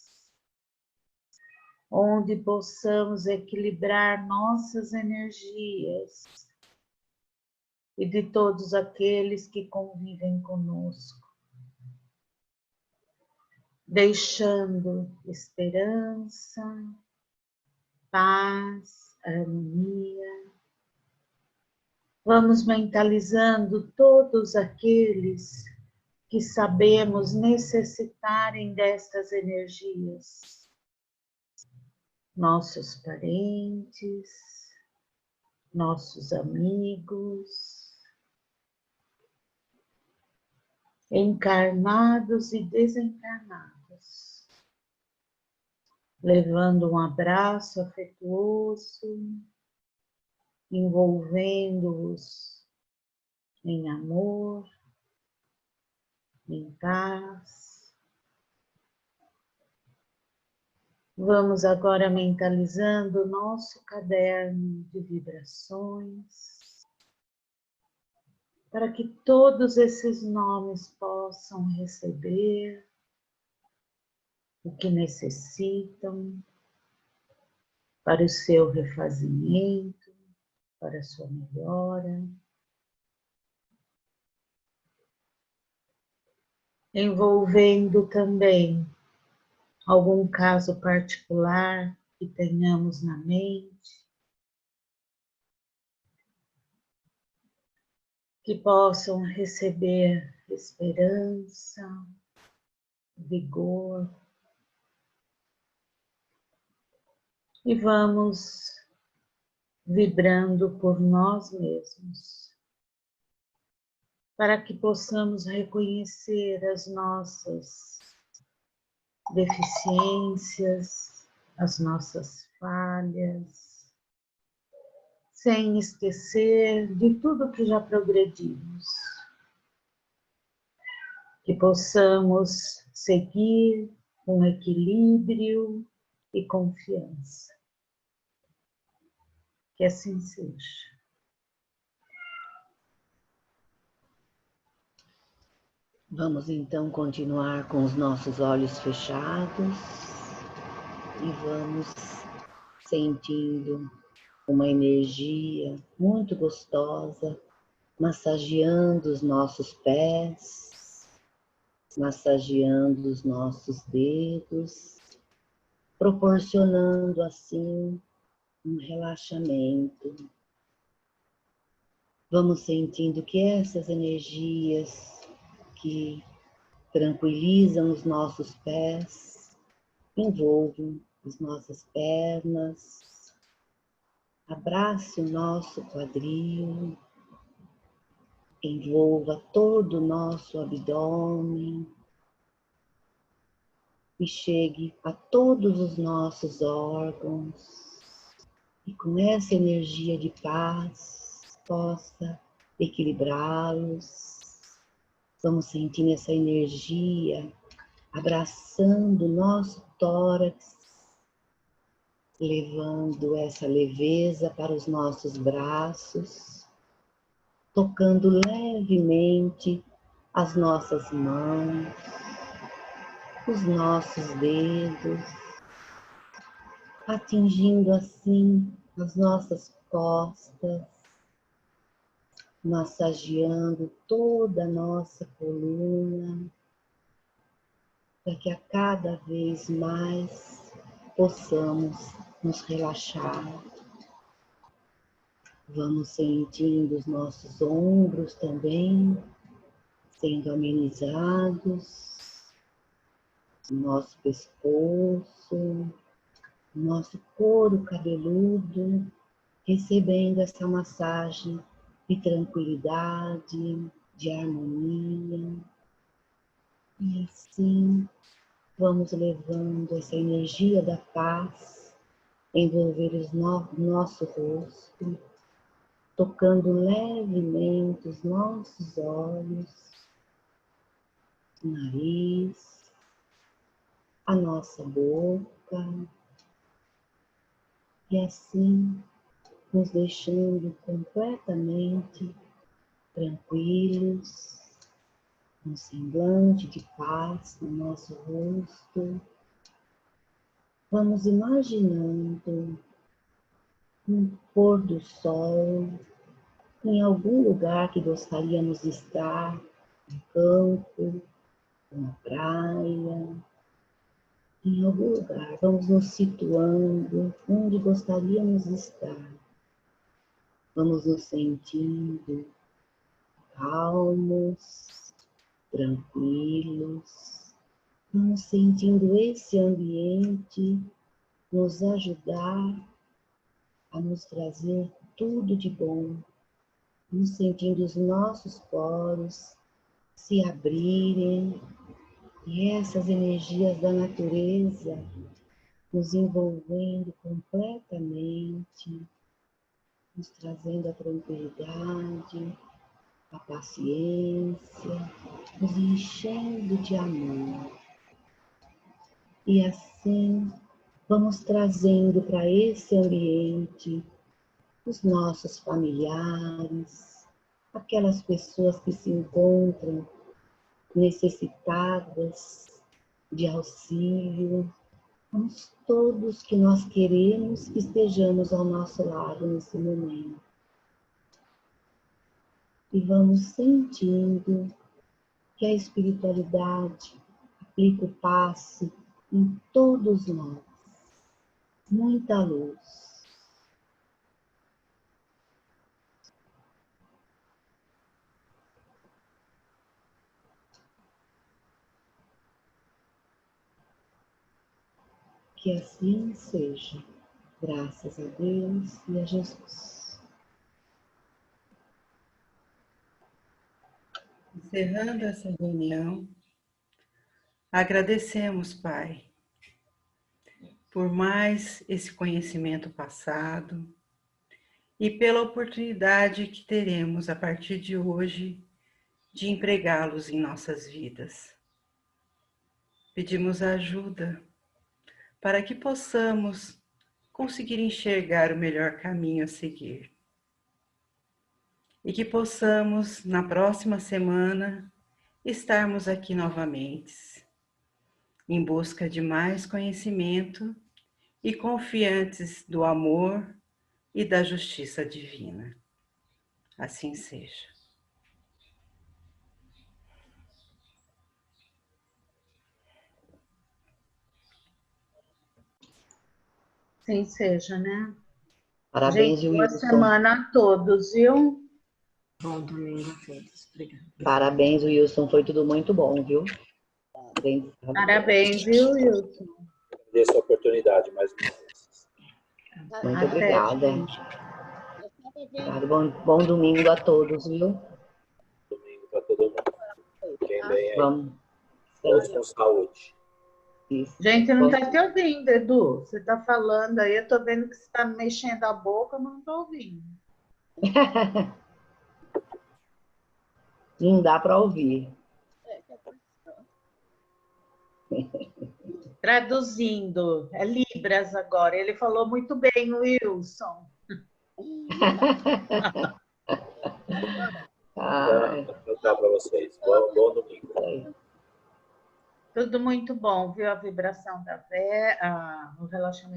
onde possamos equilibrar nossas energias e de todos aqueles que convivem conosco, deixando esperança, paz, harmonia. Vamos mentalizando todos aqueles que sabemos necessitarem destas energias. Nossos parentes, nossos amigos, encarnados e desencarnados, levando um abraço afetuoso, envolvendo-os em amor, em paz. Vamos agora mentalizando o nosso caderno de vibrações, para que todos esses nomes possam receber o que necessitam para o seu refazimento, para a sua melhora. Envolvendo também algum caso particular que tenhamos na mente, que possam receber esperança, vigor. E vamos vibrando por nós mesmos, para que possamos reconhecer as nossas deficiências, as nossas falhas, sem esquecer de tudo que já progredimos. Que possamos seguir com equilíbrio e confiança. Que assim seja. Vamos então continuar com os nossos olhos fechados e vamos sentindo uma energia muito gostosa, massageando os nossos pés, massageando os nossos dedos, proporcionando assim um relaxamento. Vamos sentindo que essas energias que tranquilizam os nossos pés, envolvem as nossas pernas, abrace o nosso quadril, envolva todo o nosso abdômen e chegue a todos os nossos órgãos e com essa energia de paz possa equilibrá-los. Vamos sentindo essa energia abraçando o nosso tórax, levando essa leveza para os nossos braços, tocando levemente as nossas mãos, os nossos dedos, atingindo assim as nossas costas, massageando toda a nossa coluna, para que a cada vez mais possamos nos relaxar. Vamos sentindo os nossos ombros também sendo amenizados, nosso pescoço, nosso couro cabeludo, recebendo essa massagem de tranquilidade, de harmonia. E assim vamos levando essa energia da paz, envolver o nosso rosto, tocando levemente os nossos olhos, o nariz, a nossa boca, e assim nos deixando completamente tranquilos, um semblante de paz no nosso rosto. Vamos imaginando um pôr do sol em algum lugar que gostaríamos de estar, no campo, na praia, em algum lugar. Vamos nos situando onde gostaríamos de estar. Vamos nos sentindo calmos, tranquilos. Vamos sentindo esse ambiente nos ajudar a nos trazer tudo de bom. Vamos sentindo os nossos poros se abrirem e essas energias da natureza nos envolvendo completamente, nos trazendo a tranquilidade, a paciência, nos enchendo de amor. E assim vamos trazendo para esse ambiente os nossos familiares, aquelas pessoas que se encontram necessitadas de auxílio, todos que nós queremos que estejamos ao nosso lado nesse momento. E vamos sentindo que a espiritualidade aplica o passe em todos nós. Muita luz. Que assim seja, graças a Deus e a Jesus. Encerrando essa reunião, agradecemos, Pai, por mais esse conhecimento passado e pela oportunidade que teremos a partir de hoje de empregá-los em nossas vidas. Pedimos ajuda para que possamos conseguir enxergar o melhor caminho a seguir. E que possamos, na próxima semana, estarmos aqui novamente, em busca de mais conhecimento e confiantes do amor e da justiça divina. Assim seja. Assim seja, né? Parabéns, Gente, boa Wilson. semana a todos, viu? Bom domingo a todos. Obrigada. Parabéns, Wilson. Foi tudo muito bom, viu? Bem, Parabéns, viu, Wilson? Agradeço a oportunidade mais uma vez. muito Até, obrigada. gente. Bom domingo a todos, viu? Domingo para todo mundo. Quem vem aí, Vamos. todos com saúde. Isso. Gente, não tá te ouvindo, Edu. Você tá falando aí, eu tô vendo que você tá mexendo a boca, mas não tô ouvindo. Não dá para ouvir. Traduzindo, é Libras agora. Ele falou muito bem, Wilson. Ai, Vou dar para vocês. Bom domingo. Tudo muito bom, viu? A vibração da fé, o relaxamento.